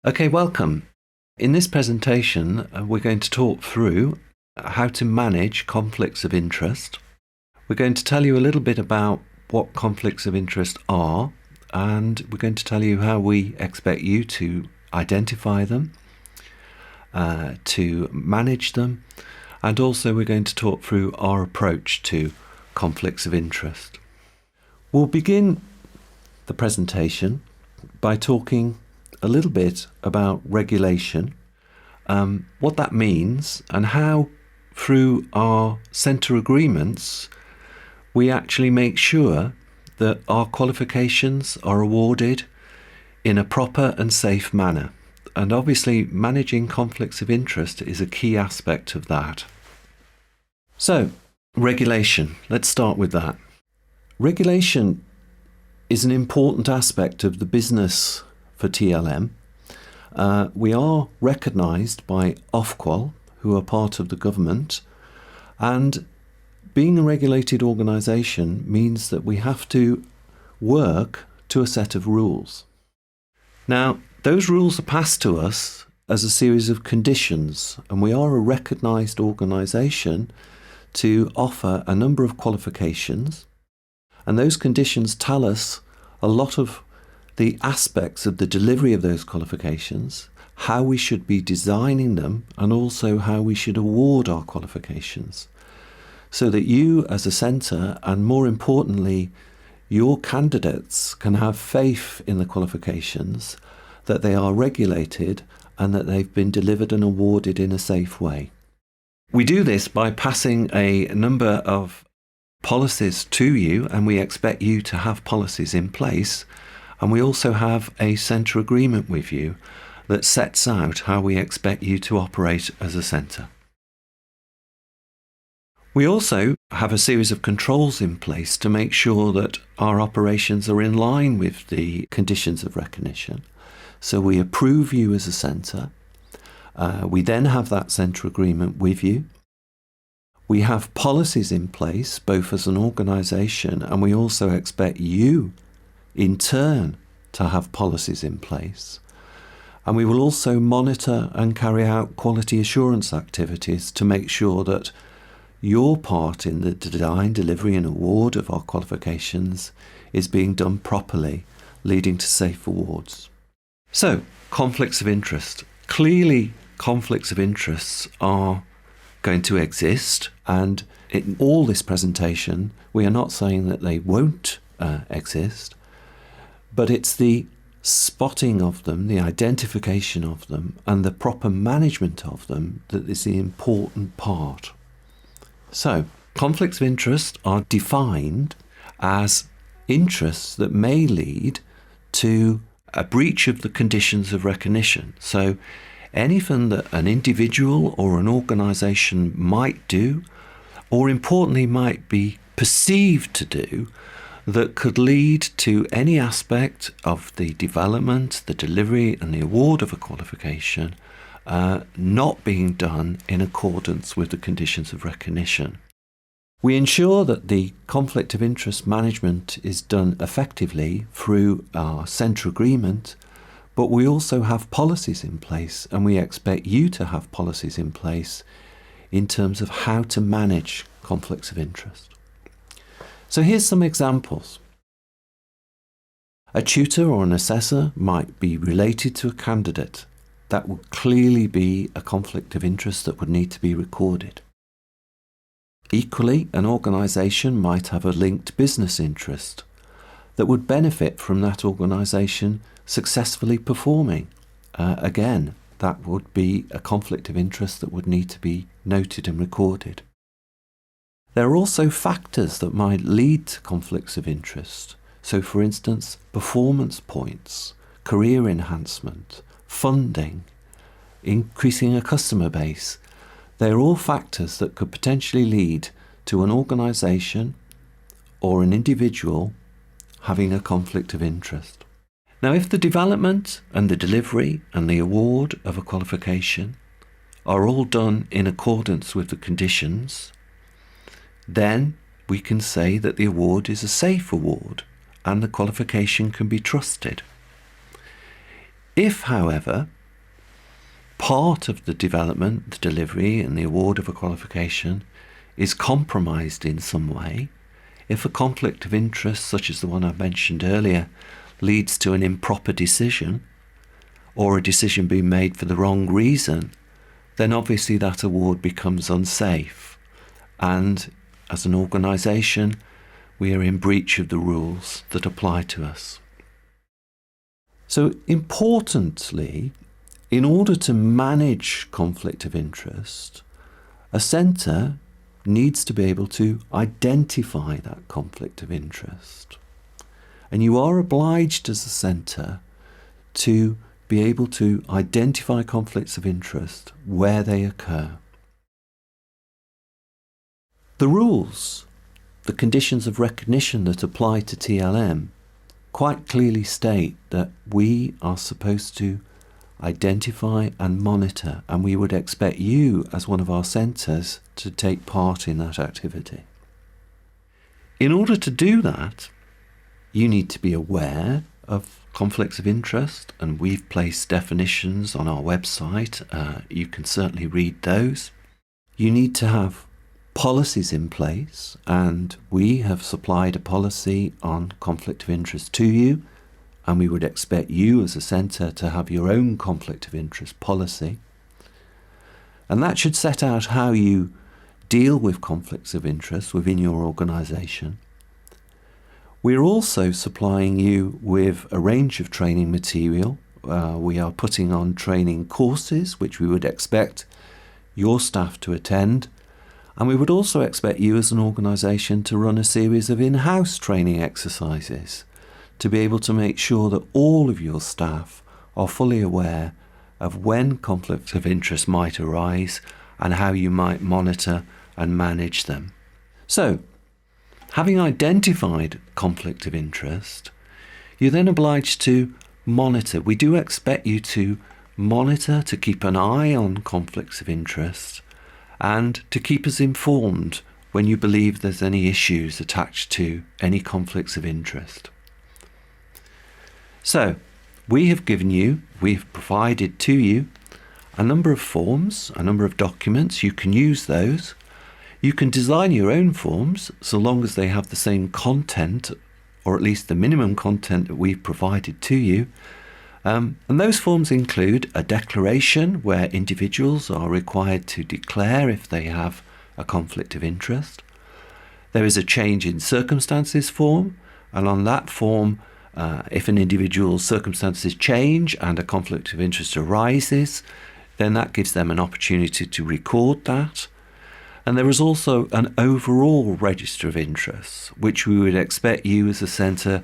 Okay, welcome. In this presentation, we're going to talk through how to manage conflicts of interest. We're going to tell you a little bit about what conflicts of interest are, and we're going to tell you how we expect you to identify them, to manage them, and also we're going to talk through our approach to conflicts of interest. We'll begin the presentation by talking a little bit about regulation, what that means, and how through our centre agreements we actually make sure that our qualifications are awarded in a proper and safe manner. And obviously managing conflicts of interest is a key aspect of that. So, regulation, let's start with that. Regulation is an important aspect of the business for TLM. We are recognised by Ofqual, who are part of the government, and being a regulated organisation means that we have to work to a set of rules. Now, those rules are passed to us as a series of conditions, and we are a recognised organisation to offer a number of qualifications, and those conditions tell us a lot of the aspects of the delivery of those qualifications, how we should be designing them, and also how we should award our qualifications, so that you as a centre, and more importantly, your candidates can have faith in the qualifications, that they are regulated and that they've been delivered and awarded in a safe way. We do this by passing a number of policies to you, and we expect you to have policies in place. And we also have a centre agreement with you that sets out how we expect you to operate as a centre. We also have a series of controls in place to make sure that our operations are in line with the conditions of recognition. So we approve you as a centre. We then have that centre agreement with you. We have policies in place, both as an organisation, and we also expect you in turn to have policies in place. And we will also monitor and carry out quality assurance activities to make sure that your part in the design, delivery and award of our qualifications is being done properly, leading to safe awards. So, conflicts of interest. Clearly, conflicts of interests are going to exist, and in all this presentation we are not saying that they won't exist, but it's the spotting of them, the identification of them, and the proper management of them that is the important part. So, conflicts of interest are defined as interests that may lead to a breach of the conditions of recognition. So, anything that an individual or an organisation might do, or importantly might be perceived to do, that could lead to any aspect of the development, the delivery and the award of a qualification not being done in accordance with the conditions of recognition. We ensure that the conflict of interest management is done effectively through our centre agreement, but we also have policies in place, and we expect you to have policies in place in terms of how to manage conflicts of interest. So here's some examples. A tutor or an assessor might be related to a candidate. That would clearly be a conflict of interest that would need to be recorded. Equally, an organisation might have a linked business interest that would benefit from that organisation successfully performing. Again, that would be a conflict of interest that would need to be noted and recorded. There are also factors that might lead to conflicts of interest. So, for instance, performance points, career enhancement, funding, increasing a customer base. They're all factors that could potentially lead to an organisation or an individual having a conflict of interest. Now, if the development and the delivery and the award of a qualification are all done in accordance with the conditions, then we can say that the award is a safe award and the qualification can be trusted. If, however, part of the development, the delivery and the award of a qualification is compromised in some way, if a conflict of interest, such as the one I mentioned earlier, leads to an improper decision, or a decision being made for the wrong reason, then obviously that award becomes unsafe. And as an organisation, we are in breach of the rules that apply to us. So importantly, in order to manage conflict of interest, a centre needs to be able to identify that conflict of interest. And you are obliged as a centre to be able to identify conflicts of interest where they occur. The rules, the conditions of recognition that apply to TLM, quite clearly state that we are supposed to identify and monitor, and we would expect you as one of our centres to take part in that activity. In order to do that, you need to be aware of conflicts of interest, and we've placed definitions on our website. You can certainly read those. You need to have policies in place, and we have supplied a policy on conflict of interest to you, and we would expect you as a centre to have your own conflict of interest policy. And that should set out how you deal with conflicts of interest within your organisation. We're also supplying you with a range of training material. We are putting on training courses, which we would expect your staff to attend. And we would also expect you as an organisation to run a series of in-house training exercises to be able to make sure that all of your staff are fully aware of when conflicts of interest might arise and how you might monitor and manage them. So, having identified conflict of interest, you're then obliged to monitor. We do expect you to monitor, to keep an eye on conflicts of interest, and to keep us informed when you believe there's any issues attached to any conflicts of interest. So, we've provided to you a number of forms, a number of documents. You can use those. You can design your own forms so long as they have the same content, or at least the minimum content that we've provided to you. And those forms include a declaration where individuals are required to declare if they have a conflict of interest. There is a change in circumstances form, and on that form, if an individual's circumstances change and a conflict of interest arises, then that gives them an opportunity to record that. And there is also an overall register of interests, which we would expect you as a centre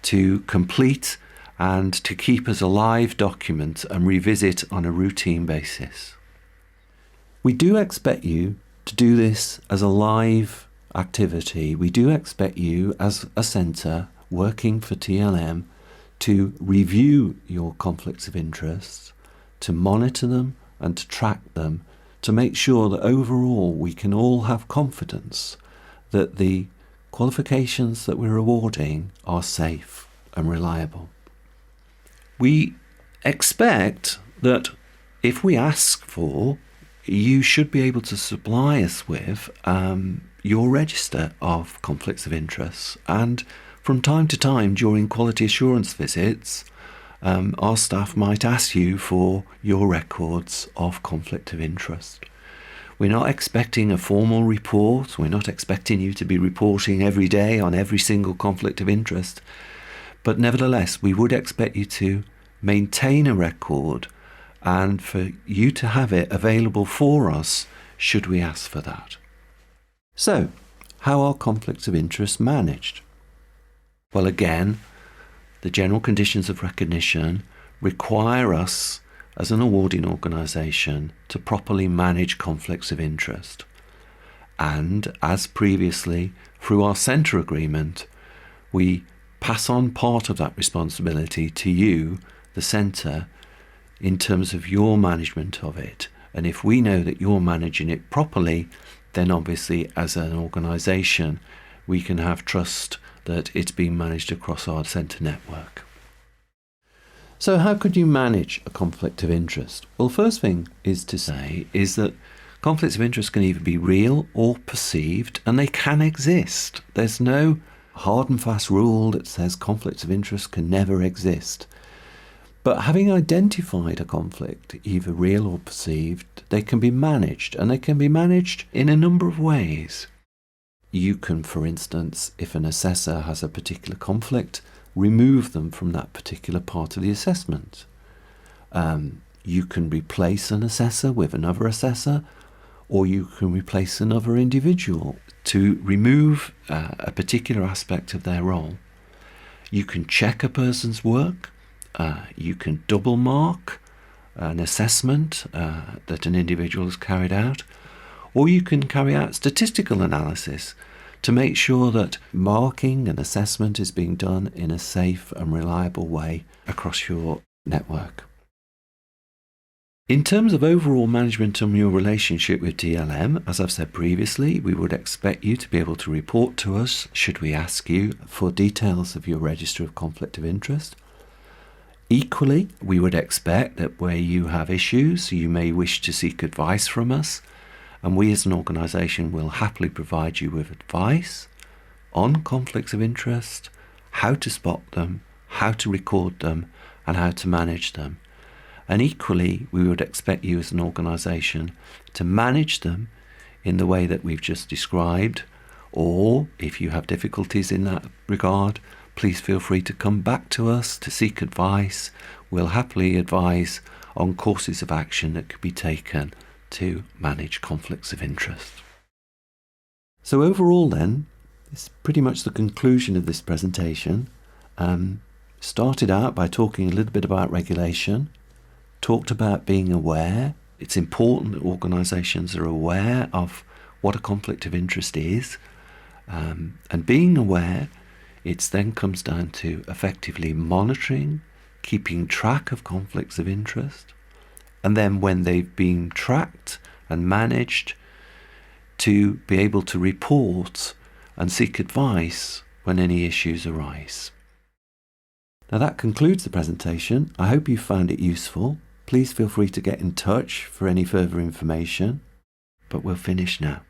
to complete and to keep as a live document and revisit on a routine basis. We do expect you to do this as a live activity. We do expect you as a centre working for TLM to review your conflicts of interest, to monitor them and to track them, to make sure that overall we can all have confidence that the qualifications that we're awarding are safe and reliable. We expect that if we ask for, you should be able to supply us with your register of conflicts of interest. And from time to time during quality assurance visits, our staff might ask you for your records of conflict of interest. We're not expecting a formal report. We're not expecting you to be reporting every day on every single conflict of interest. But nevertheless, we would expect you to maintain a record and for you to have it available for us should we ask for that. So, how are conflicts of interest managed? Well, again, the general conditions of recognition require us as an awarding organisation to properly manage conflicts of interest. And as previously, through our centre agreement, we pass on part of that responsibility to you, the centre, in terms of your management of it. And if we know that you're managing it properly, then obviously as an organisation, we can have trust that it's being managed across our centre network. So how could you manage a conflict of interest? Well, first thing is to say is that conflicts of interest can either be real or perceived, and they can exist. There's no hard and fast rule that says conflicts of interest can never exist. But having identified a conflict, either real or perceived, they can be managed, and they can be managed in a number of ways. You can, for instance, if an assessor has a particular conflict, remove them from that particular part of the assessment. You can replace an assessor with another assessor, or you can replace another individual to remove a particular aspect of their role. You can check a person's work. You can double mark an assessment that an individual has carried out, or you can carry out statistical analysis to make sure that marking and assessment is being done in a safe and reliable way across your network. In terms of overall management of your relationship with DLM, as I've said previously, we would expect you to be able to report to us should we ask you for details of your register of conflict of interest. Equally, we would expect that where you have issues, you may wish to seek advice from us, and we as an organisation will happily provide you with advice on conflicts of interest, how to spot them, how to record them, and how to manage them. And equally, we would expect you as an organisation to manage them in the way that we've just described, or if you have difficulties in that regard, please feel free to come back to us to seek advice. We'll happily advise on courses of action that could be taken to manage conflicts of interest. So overall then, it's pretty much the conclusion of this presentation. Started out by talking a little bit about regulation, talked about being aware. It's important that organisations are aware of what a conflict of interest is, and being aware, it then comes down to effectively monitoring, keeping track of conflicts of interest, and then when they've been tracked and managed, to be able to report and seek advice when any issues arise. Now that concludes the presentation. I hope you found it useful. Please feel free to get in touch for any further information, but we'll finish now.